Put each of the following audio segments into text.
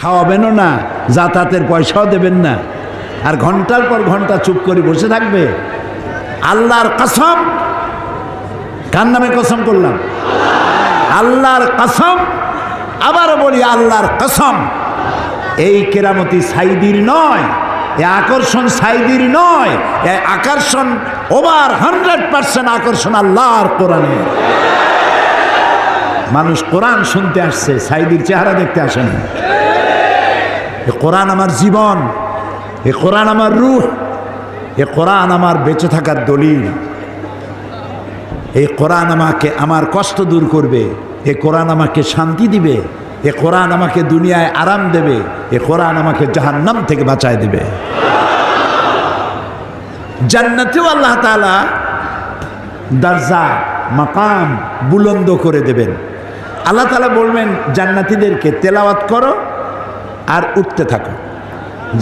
খাওয়াবেনও না, যাতায়াতের পয়সাও দেবেন না, আর ঘন্টার পর ঘন্টা চুপ করে বসে থাকবে। আল্লাহর কসম, কার নামে কসম করলাম? আল্লাহর কসম, আবারও বলি আল্লাহর কসম, এই কেরামতি সাইদির নয়, এ আকর্ষণ সাইদির নয়, এ আকর্ষণ ওভার 100% আকর্ষণ আল্লাহর কোরআনে। মানুষ কোরআন শুনতে আসছে, সাইদির চেহারা দেখতে আসে না। এ কোরআন আমার জীবন, এ কোরআন আমার রূহ, এ কোরআন আমার বেঁচে থাকার দলিল। এই কোরআন আমাকে আমার কষ্ট দূর করবে, এ কোরআন আমাকে শান্তি দিবে, এ কোরআন আমাকে দুনিয়ায় আরাম দেবে, এ কোরআন আমাকে জাহান্নাম থেকে বাঁচায় দেবে। জান্নাতেও আল্লাহ তাআলা দরজা মাকাম বুলন্দ করে দেবেন। আল্লাহ তাআলা বলবেন জান্নাতীদেরকে তেলাওয়াত করো আর উঠতে থাকো।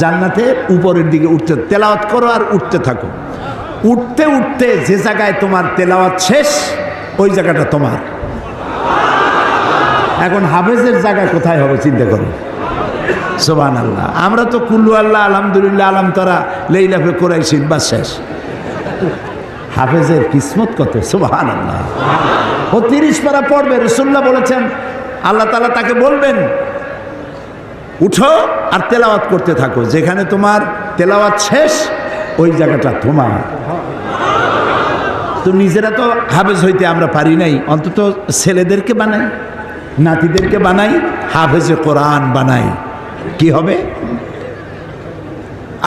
জান্নাতের উপরের দিকে উঠতে, তেলাওয়াত করো আর উঠতে থাকো। উঠতে উঠতে যে জায়গায় তোমার তেলাওয়াত শেষ, ওই জায়গাটা তোমার। এখন হাফেজের জায়গা কোথায় হবে চিন্তা করো। সুবহানাল্লাহ। আমরা তো কুল্লু আল্লাহ, আলহামদুলিল্লাহ, আলম তারা, লেইলাফে কোরাইশিন, বাস শেষ। হাফেজের কিসমত কত! সুবহানাল্লাহ। ও 30 পারা পড়বে। রাসূলুল্লাহ বলেছেন, আল্লাহ তাআলা তাকে বলবেন উঠো আর তেলাওয়াত করতে থাকো, যেখানে তোমার তেলাওয়াত শেষ ওই জায়গাটা তোমার। তো নিজেরা তো হাফেজ হইতে আমরা পারি নাই, অন্তত ছেলেদেরকে বানাই, নাতিদেরকে বানাই, হাফেজে কোরআন বানাই, কি হবে?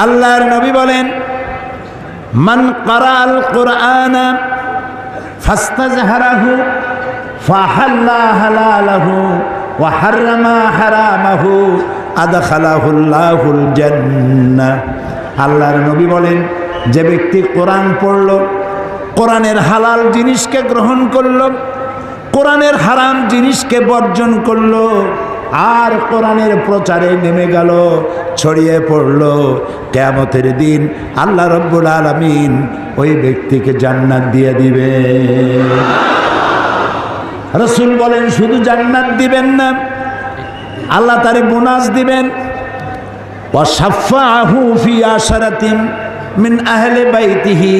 আল্লাহর নবী বলেন, মান ক্বারাআল কুরআনা ফাস্তাজহারাহু ফাহাল্লা হালালাহু ওয়া হাররামা হারামাহু আদখালাহুল্লাহুল জান্নাহ। আল্লাহর নবী বলেন, যে ব্যক্তি কোরআন পড়ল, কোরআনের হালাল জিনিসকে গ্রহণ করল, কোরআনের হারাম জিনিসকে বর্জন করল, আর কোরআনের প্রচারে নেমে গেল, ছড়িয়ে পড়ল, কিয়ামতের দিন আল্লাহ রাব্বুল আলামিন ওই ব্যক্তিকে জান্নাত দিয়ে দিবে। রাসূল বলেন, শুধু জান্নাত দিবেন না, আল্লাহ তারে বোনাস দিবেন। ওয়াশাফাআহু ফি আশরাতিন মিন আহলি বাইতিহি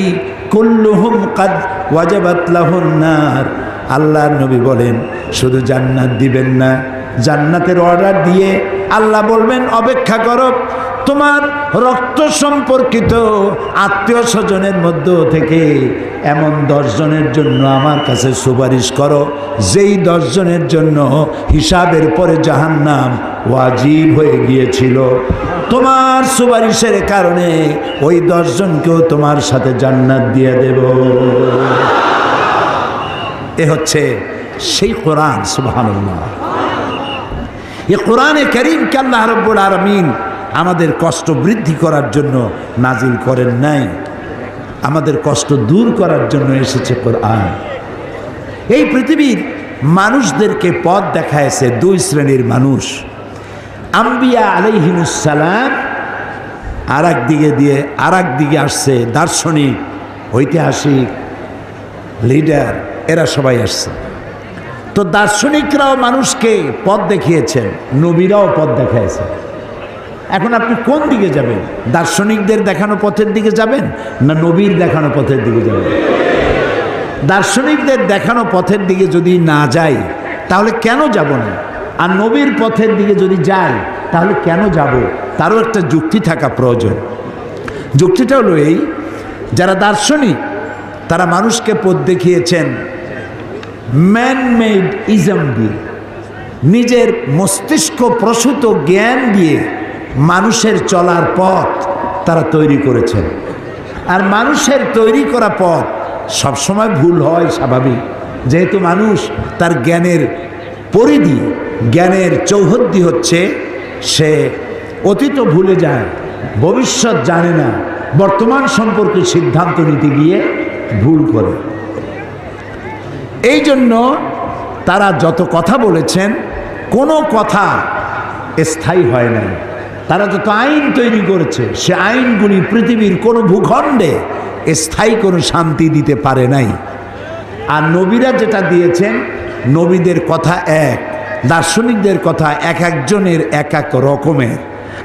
কুল্লুহুম কাদ ওয়াজাবাত লাহুন নার। আল্লাহর নবী বলেন, শুধু জান্নাত দিবেন না, জান্নাতের অর্ডার দিয়ে আল্লাহ বলবেন, অপেক্ষা করো, তোমার রক্ত সম্পর্কিত আত্মীয় স্বজনের মধ্য থেকে এমন 10 জনের জন্য আমার কাছে সুপারিশ করো, যেই 10 জনের জন্য হিসাবের পরে জাহান্নাম ওয়াজিব হয়ে গিয়েছিল। তোমার সুপারিশের কারণে ওই 10 জনকেও তোমার সাথে জান্নাত দিয়ে দেব। এ হচ্ছে সেই কোরআন। সুবহানাল্লাহ। এই কোরআনে কারীমকে আল্লাহ রাব্বুল আলামিন আমাদের কষ্ট বৃদ্ধি করার জন্য নাজিল করেন নাই, আমাদের কষ্ট দূর করার জন্য এসেছে কোরআন। এই পৃথিবীর মানুষদেরকে পথ দেখায়ছে 2 শ্রেণীর মানুষ। আম্বিয়া আলাইহিমুস সালাম আর এক দিকে আসছে দার্শনিক, ঐতিহাসিক, লিডার, এরা সবাই আসছে। তো দার্শনিকরাও মানুষকে পথ দেখিয়েছেন, নবীরাও পথ দেখাইছে। এখন আপনি কোন দিকে যাবেন? দার্শনিকদের দেখানো পথের দিকে যাবেন না নবীর দেখানো পথের দিকে যাবেন? দার্শনিকদের দেখানো পথের দিকে যদি না যাই তাহলে কেন যাব না? আর নবীর পথের দিকে যদি যাই তাহলে কেন যাব? তারও একটা যুক্তি থাকা প্রয়োজন। যুক্তিটা হলো এই, যারা দার্শনিক তারা মানুষকে পথ দেখিয়েছেন ম্যান মেড ইজম দিয়ে, নিজের মস্তিষ্ক প্রসূত জ্ঞান দিয়ে মানুষের চলার পথ তারা তৈরি করেছেন। আর মানুষের তৈরি করা পথ সবসময় ভুল হয়, স্বাভাবিক, যেহেতু মানুষ তার জ্ঞানের পরিধি, জ্ঞানের চৌহদ্দি হচ্ছে সে অতীত ভুলে যায়, ভবিষ্যৎ জানে না, বর্তমান সম্পর্কে সিদ্ধান্ত নিতে গিয়ে ভুল করে। এই জন্য তারা যত কথা বলেছেন কোনো কথা স্থায়ী হয় নাই। তারা যত আইন তৈরি করেছে সে আইনগুলি পৃথিবীর কোনো ভূখণ্ডে স্থায়ী কোনো শান্তি দিতে পারে নাই। আর নবীরা যেটা দিয়েছেন, নবীদের কথা এক, দার্শনিকদের কথা এক একজনের এক এক রকমের,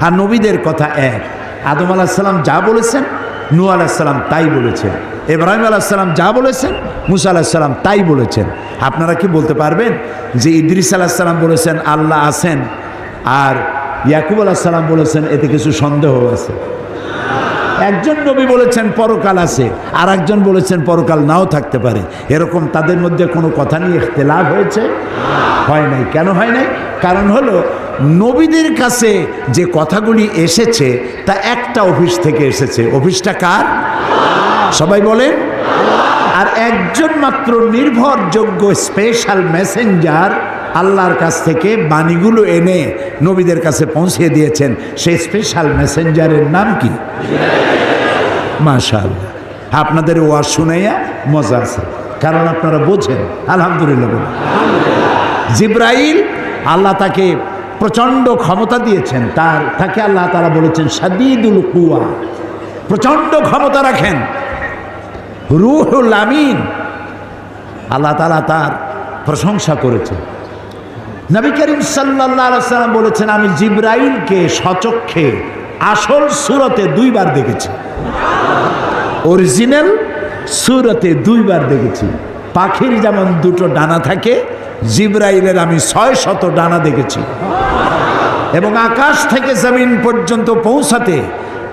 আর নবীদের কথা এক। আদম আলাইহিস সালাম যা বলেছেন নূহ আলাইহিস সালাম তাই বলেছেন, ইব্রাহিম আলাইহিস সালাম যা বলেছেন মুসা আলাইহিস সালাম তাই বলেছেন। আপনারা কি বলতে পারবেন যে ইদ্রিস আলাইহিস সালাম বলেছেন আল্লাহ আছেন, আর ইয়াকুব আলাইহিস সালাম বলেছেন এতে কিছু সন্দেহ আছে? একজন নবী বলেছেন পরকাল আছে, আর একজন বলেছেন পরকাল নাও থাকতে পারে। এরকম তাদের মধ্যে কোনো কথা নিয়ে ইখতিলাফ হয়েছে? হয় নাই। কেন হয় নাই? কারণ হলো নবীদের কাছে যে কথাগুলি এসেছে তা একটা অফিস থেকে এসেছে। অফিসটা কার? সবাই বলেন। আর একজন মাত্র নির্ভরযোগ্য স্পেশাল মেসেঞ্জার আল্লাহর কাছ থেকে বাণীগুলো এনে নবীদের কাছে পৌঁছে দিয়েছেন। সেই স্পেশাল মেসেঞ্জারের নাম কি? মাশাআল্লাহ, আপনাদের ওয়াজ শুনাইয়া মজা আছে, কারণ আপনারা বোঝেন। আলহামদুলিল্লাহ বলুন। জিব্রাইল, আল্লাহ তাকে প্রচণ্ড ক্ষমতা দিয়েছেন, তাকে আল্লাহ তাআলা বলেছেন শাদীদুল কুওয়া, প্রচণ্ড ক্ষমতা রাখেন। রূহুল আমিন, আল্লাহ তাআলা তার প্রশংসা করেছেন। নবী করিম সাল্লাল্লাহু আলাইহি ওয়াসাল্লাম বলেছেন আমি জিব্রাইলকে সচক্ষে আসল সূরতে 2 বার দেখেছি, অরিজিনাল সূরতে 2 বার দেখেছি। পাখির যেমন 2টো ডানা থাকে, জিব্রাইলের আমি 600 ডানা দেখেছি। এবং আকাশ থেকে জমিন পর্যন্ত পৌঁছাতে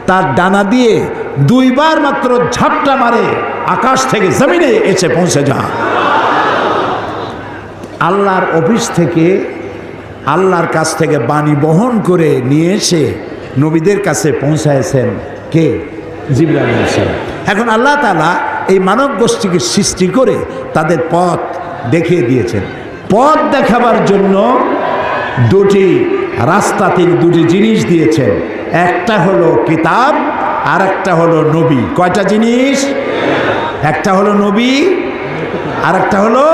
তার ডানা দিয়ে 2 বার মাত্র ঝাপটা মারে, আকাশ থেকে জমিনে এসে পৌঁছে যায়। আল্লাহর অফিস থেকে, আল্লাহর কাছ থেকে বাণী বহন করে নিয়ে এসে নবীদের কাছে পৌঁছায়ছেন কে? জিবরাইল আলাইহিস সালাম। এখন আল্লাহ তাআলা এই মানব গোষ্ঠীকে সৃষ্টি করে তাদের পথ দেখিয়ে দিয়েছেন। পথ দেখাবার জন্য 2টি রাস্তা, তিনি 2টি জিনিস দিয়েছেন। একটা হলো কিতাব, আর একটা হলো নবী। কয়টা জিনিস? একটা হলো নবী, আর একটা হলো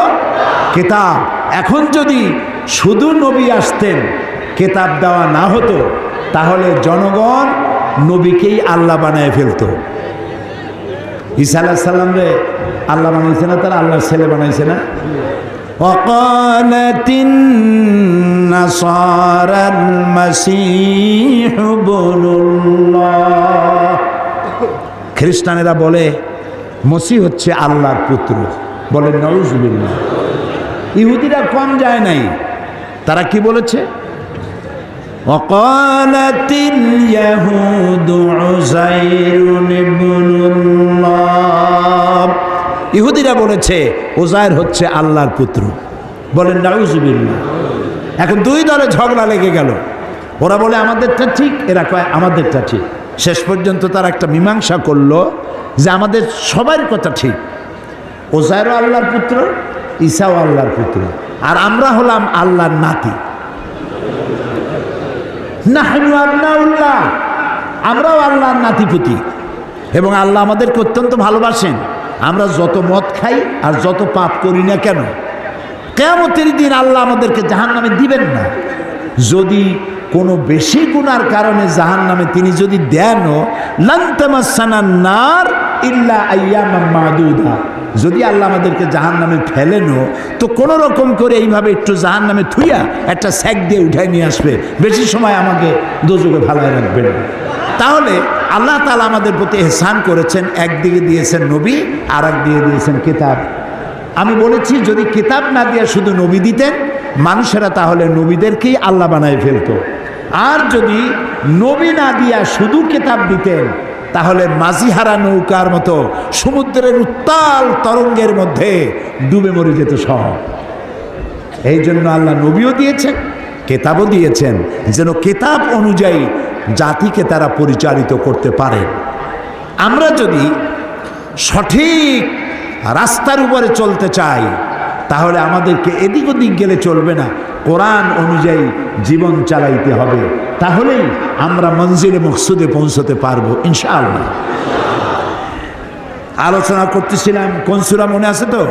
কিতাব। এখন যদি শুধু নবী আসতেন, কিতাব দেওয়া না হতো, তাহলে জনগণ নবীকেই আল্লাহ বানায় ফেলতো। ঈসা আলাইহিস সালামরে আল্লাহ বানাইছে না, তারা আল্লাহর ছেলে বানাইছে না? ওয়াকালাতিন নাসারাল মাসীহ ইবনুল্লাহ, খ্রিস্টানেরা বলে মসিহ হচ্ছে আল্লাহর পুত্র, বলে নাউজুবিল্লাহ। ইহুদিরা কম যায় নাই, তারা কি বলেছে? ওয়াকালাতিল ইয়াহুদু উযাইরুন ইবনুল্লাহ, ইহুদিরা বলেছে উযাইর হচ্ছে আল্লাহর পুত্র, বলেন নাউজুবিল্লাহ। এখন 2 দলে ঝগড়া লেগে গেল। ওরা বলে আমাদেরটা ঠিক, এরা কয় আমাদেরটা ঠিক। শেষ পর্যন্ত তারা একটা মীমাংসা করলো যে আমাদের সবার কথা ঠিক, উযাইরও আল্লাহর পুত্র, ঈসাও আল্লাহর পুত্র, আর আমরা হলাম আল্লাহর নাতি। নাহনু আবনাউল্লাহ, আমরাও আল্লাহর নাতিপুতি, এবং আল্লাহ আমাদেরকে অত্যন্ত ভালোবাসেন। আমরা যত মদ খাই আর যত পাপ করি না কেন, কিয়ামতের দিন আল্লাহ আমাদেরকে জাহান্নামে দিবেন না। যদি কোনো বেশি গুনার কারণে জাহান্নামে তিনি যদি দেনও, লান তামাসসানান নার ইল্লা আইয়ামান মাদুদা, যদি আল্লাহ আমাদেরকে জাহান্নামে ফেলেনও তো কোনো রকম করে এইভাবে একটু জাহান্নামে থুইয়া একটা স্যাক দিয়ে উঠাই নিয়ে আসবে, বেশি সময় আমাকে দোজখে ফালায় রাখবেন। তাহলে আল্লাহ তাআলা আমাদের প্রতি ইহসান করেছেন, একদিকে দিয়েছেন নবী, আর একদিকে দিয়েছেন কিতাব। আমি বলেছি যদি কিতাব না দিয়ে শুধু নবী দিতেন, মানুষেরা তাহলে নবীদেরকেই আল্লাহ বানায় ফেলতো। আর যদি নবী না দিয়া শুধু কিতাব দিতেন, তাহলে মাঝিহারা নৌকার মতো সমুদ্রের উত্তাল তরঙ্গের মধ্যে ডুবে মরে যেত সব। এই জন্য আল্লাহ নবীও দিয়েছেন, কিতাবও দিয়েছেন, যেন কিতাব অনুযায়ী জাতিকে তারা পরিচালিত করতে পারে। আমরা যদি সঠিক রাস্তার উপরে চলতে চাই, তাহলে আমাদেরকে এদিক ওদিক গেলে চলবে না, কোরআন অনুযায়ী জীবন চালাইতে হবে। তাহলেই আমরা মঞ্জিলে মকসুদে পৌঁছতে পারবো ইনশাআল্লাহ। আলোচনা করতেছিলাম কোন সূরা মনে আছে তো?